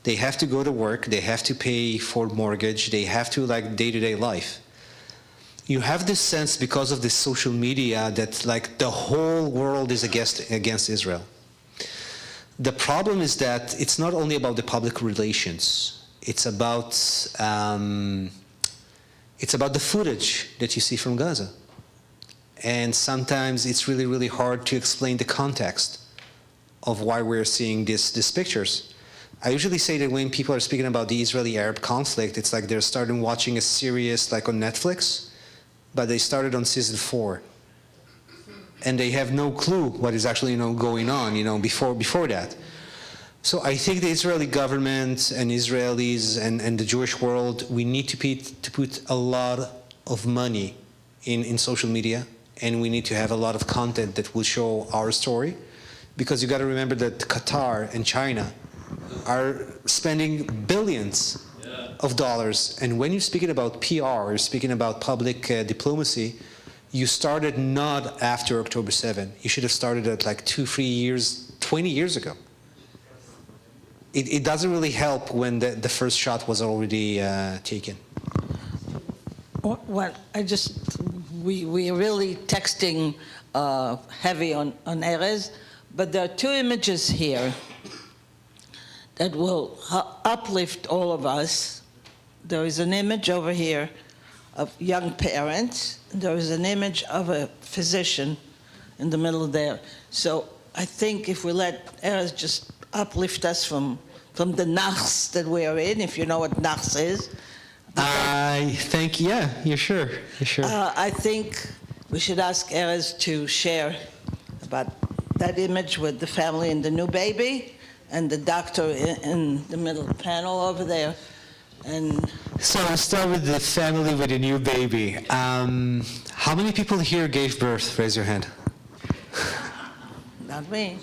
They have to go to work, they have to pay for mortgage, they have to day-to-day life. You have this sense because of this social media that the whole world is against Israel. The problem is that it's not only about the public relations. It's about the footage that you see from Gaza. And sometimes it's really, really hard to explain the context of why we're seeing these pictures. I usually say that when people are speaking about the Israeli-Arab conflict, it's like they're starting watching a series on Netflix, but they started on season 4. And they have no clue what is actually going on before that. So I think the Israeli government and Israelis and the Jewish world, we need to put a lot of money in social media, and we need to have a lot of content that will show our story, because you got to remember that Qatar and China are spending billions of dollars, and when you're speaking about PR, you're speaking about public diplomacy, you started not after October 7. You should have started at 2, 3 years, 20 years ago. It doesn't really help when the first shot was already taken. Well, we are really texting heavy on Erez, but there are two images here that will uplift all of us. There is an image over here of young parents. There is an image of a physician in the middle there. So I think if we let Erez just uplift us from the nachs that we are in, if you know what nachs is. I think, yeah, you're sure. I think we should ask Erez to share about that image with the family and the new baby, and the doctor in the middle panel over there. And So I'll start with the family with a new baby. How many people here gave birth? Raise your hand. not me.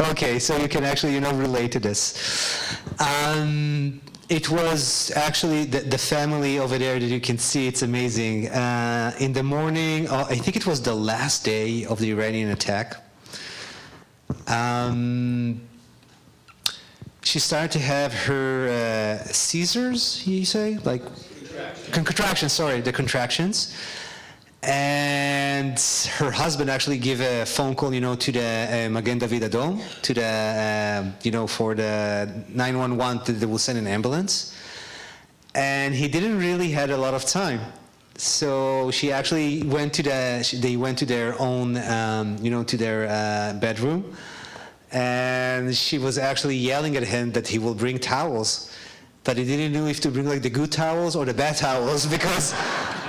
Okay, so you can actually, relate to this. It was actually the family over there that you can see. It's amazing. In the morning, I think it was the last day of the Iranian attack. She started to have her seizures, you say? Like contractions, sorry, the contractions. And her husband actually gave a phone call, to the Magen David Adom, to the, for the 911 that they will send an ambulance. And he didn't really had a lot of time. So she actually went to they went to their own, to their bedroom. And she was actually yelling at him that he will bring towels. But he didn't know if to bring like the good towels or the bad towels, because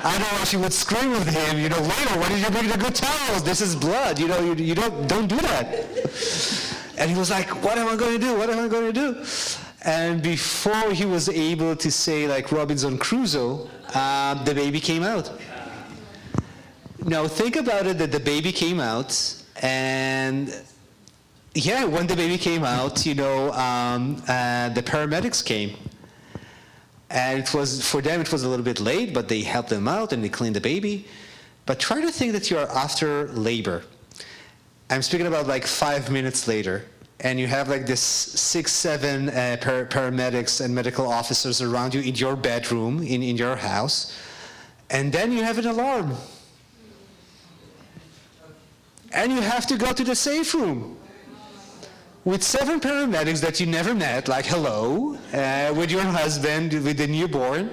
I don't know, she would scream with him, later, why did you bring the good towels? This is blood, you don't do that. And he was like, what am I going to do? What am I going to do? And before he was able to say like Robinson Crusoe, the baby came out. Now think about it, that the baby came out, and yeah, when the baby came out, the paramedics came. And for them, it was a little bit late, but they helped them out and they cleaned the baby. But try to think that you are after labor. I'm speaking about like 5 minutes later, and you have like this 6, 7 paramedics and medical officers around you in your bedroom, in your house. And then you have an alarm. And you have to go to the safe room with 7 paramedics that you never met, like hello, with your husband, with the newborn,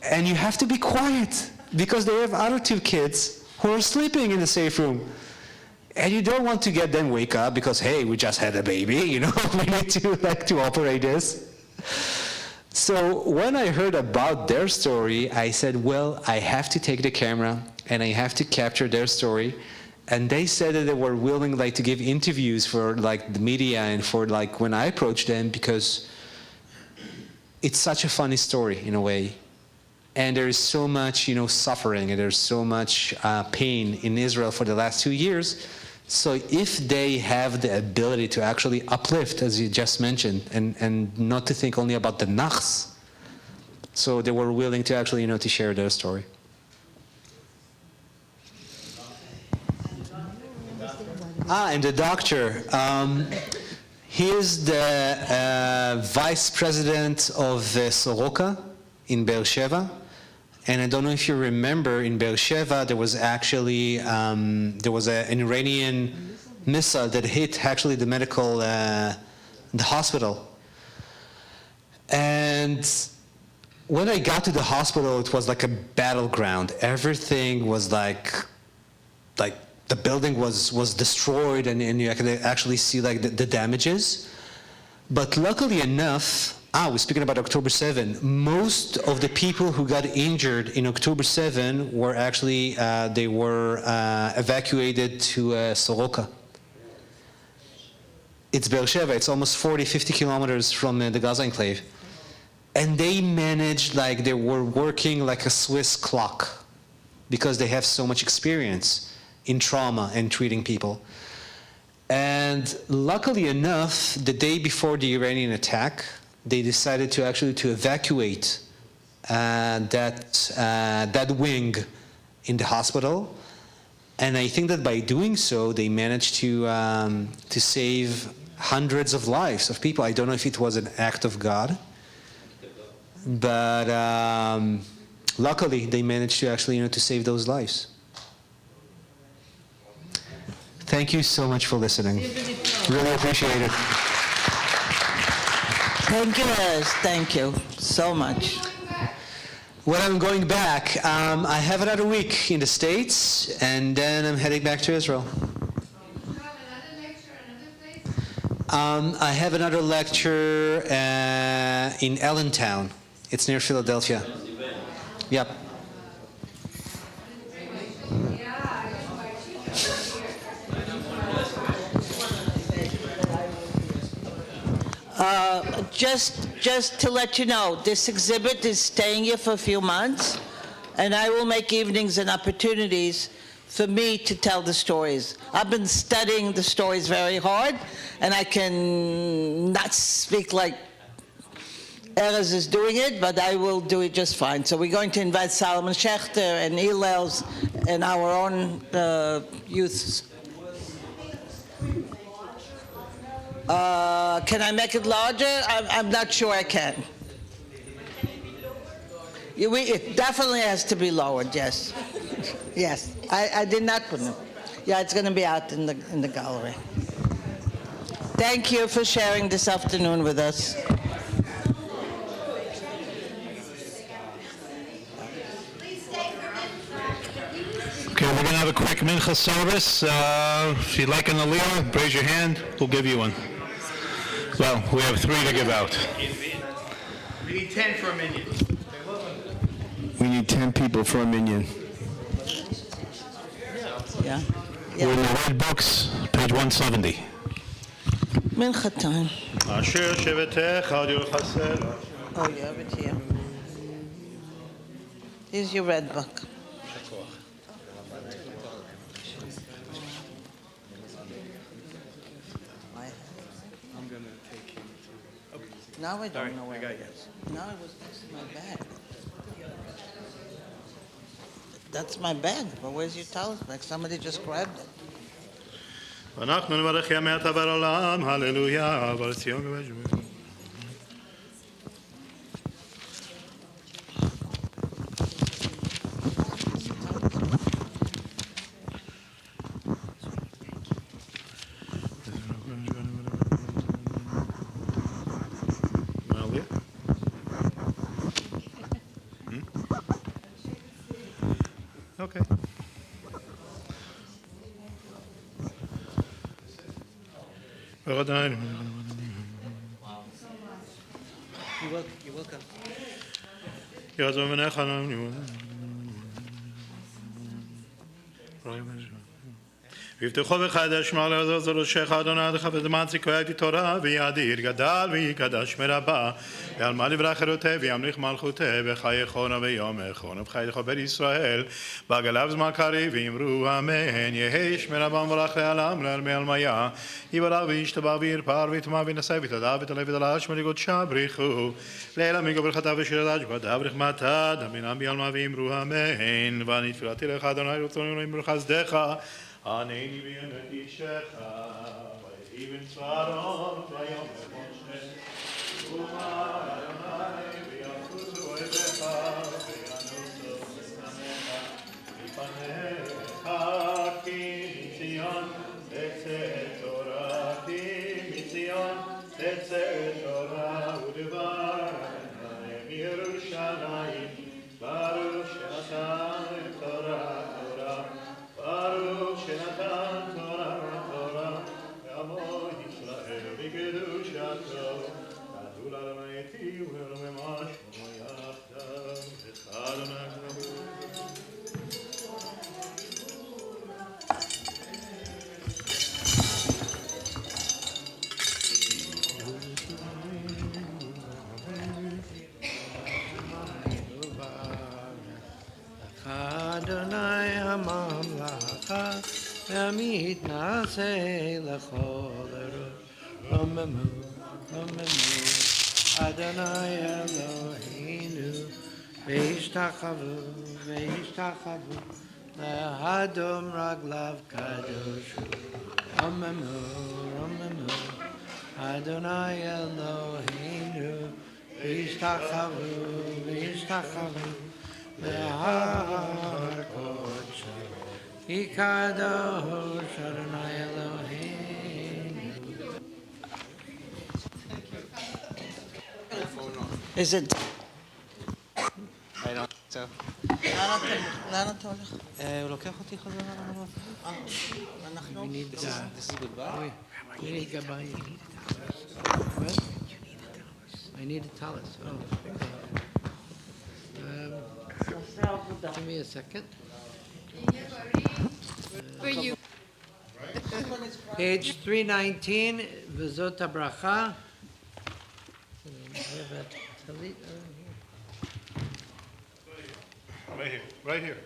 and you have to be quiet because they have other 2 kids who are sleeping in the safe room. And you don't want to get them wake up because, hey, we just had a baby, we need to operate this. So when I heard about their story, I said, well, I have to take the camera and I have to capture their story. And they said that they were willing to give interviews for the media and for when I approached them, because it's such a funny story in a way. And there is so much suffering, and there's so much pain in Israel for the last 2 years. So if they have the ability to actually uplift, as you just mentioned, and not to think only about the nachs, so they were willing to actually to share their story. And the doctor. He is the vice president of Soroka in Be'er Sheva. And I don't know if you remember, in Be'er Sheva, there was actually, an Iranian missile that hit actually the medical, the hospital. And when I got to the hospital, it was like a battleground. Everything was like the building was destroyed, and you could actually see the damages. But luckily enough, we're speaking about October 7, most of the people who got injured in October 7 were actually, they were evacuated to Soroka. It's Be'er Sheva, it's almost 40, 50 kilometers from the Gaza enclave. And they managed, they were working like a Swiss clock, because they have so much experience in trauma and treating people. And luckily enough, the day before the Iranian attack, they decided to evacuate that wing in the hospital. And I think that by doing so, they managed to save hundreds of lives of people. I don't know if it was an act of God. but luckily they managed to actually, to save those lives. Thank you so much for listening. Really appreciate it. Thank you, Erez. Thank you so much. When I'm going back, I have another week in the States, and then I'm heading back to Israel. I have another lecture in Allentown. It's near Philadelphia. Yep. Just to let you know, this exhibit is staying here for a few months, and I will make evenings and opportunities for me to tell the stories. I've been studying the stories very hard, and I can not speak like Erez is doing it, but I will do it just fine. So we're going to invite Solomon Schechter and Hillel's and our own youths. Can I make it larger? I'm not sure I can. It definitely has to be lowered, yes. Yes, I did not put it. Yeah, it's going to be out in the gallery. Thank you for sharing this afternoon with us. Okay, we're going to have a quick mincha service. If you'd like an aliyah, raise your hand. We'll give you one. Well, we have 3 to give out. We need 10 for a minion. We need 10 people for a minion. Yeah. We're in the red books, page 170. Mincha time. Asher shevetecha yurchasela. Oh, you have it here. Here's your red book. I'm going to take him to... Now I don't know where I got it you. is. Now it was next to my bag. That's my bag, but where's your talisman? Somebody just grabbed it. ואנחנו נברך ימי אתה בעולם, הללויה, אבל ציון גואל. Okay. You're welcome. ויפתחו וחדש מעל עזוז ראשך אדוני דחפת מצי קויתי תורה ויאדיר גדל ויקדש מרבה ועלמה לברך חירותי וימליך מלכותי בחיי חונה ויום חונה ובחייך בר ישראל בעגליו זמן קריב ואמרו אמן יהי שמרבה מברך לעלם לעלמי עלמיה יברך וישתבח וירפר ויתמה וינשא ויתדע ותלך ותלך שמולי קודשה בריחו לילה מגו ברכתה ושירתה שפתה ורחמתה דמינם ביעלמה ואמרו אמן ואני תפילתי לך אדוני רצוני ולאמר חסדך הנני בימי אישך, ויהי בצבארון, ויום בחושך, ומה אדוני, ויחוסו אוהביך, וינוסו משנאיך, מפניך, כי מציון תצא תורה, כי מציון תצא תורה, ודבר אדוני מירושלים, ברוך שנתן תורה, תורה. Baruch Shenatan Torah Torah Ve'amo Yisrael V'kedushato V'adul Alamayeti V'elomesh V'moyachtav V'chadonai Adonai HaMamlacha V'mitnaseh L'chol Erosh Romemu, Romemu Adonai Eloheinu V'yishtachavu, V'yishtachavu Le'adom Raglav Kadoshu Romemu, Romemu Adonai Eloheinu וישתחוו, וישתחוו, בהר קודשו, כי קדוש אדוני אלוהינו. Is it? I don't so. לאן אתה הולך? הוא לוקח אותי חזרה. אנחנו? We need, This is goodbye. we need goodbye. What? I need to tell us. Oh, okay. Give me a second. For you. Page 319, V'zot HaBracha. We have a talit around here. Right here, right here.